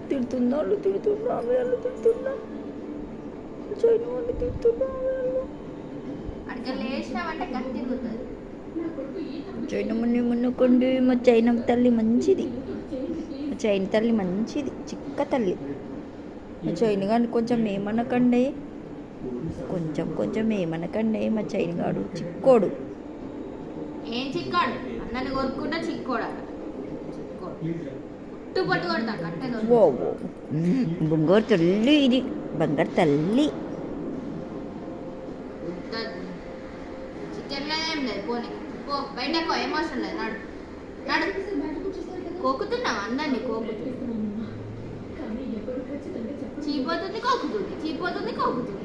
తిడుతున్నా వాళ్ళు తిడుతున్నా వాళ్ళు తిడుతున్నా చైనా వాళ్ళు తిడుతున్నా చైనా మున్నకండి మా చైనా తల్లి మంచిది, మా చైనా తల్లి మంచిది, చిక్క తల్లి. మా చైనా గారిని కొంచెం ఏమనకండి, కొంచెం ఏమనకండి. మా చైనా గాడు చిక్కోడు. ఏం చిక్కాడు? అన్నని కొరుక్కుంటా చిక్కోడా? పట్టు కొడతా కట్టెలు. ఓ బంగారు తల్లి, ఇది బంగారు తల్లి. చికెన్ ఏం లేదు, పోనీ పో బయటకో, ఏం అవసరం లేదు, నడు నడు. కోకుతున్నావు అందరినీ, కోకుతుంది, చీపోతుంది కోకుతుంది, చీపోతుంది కోకుతుంది.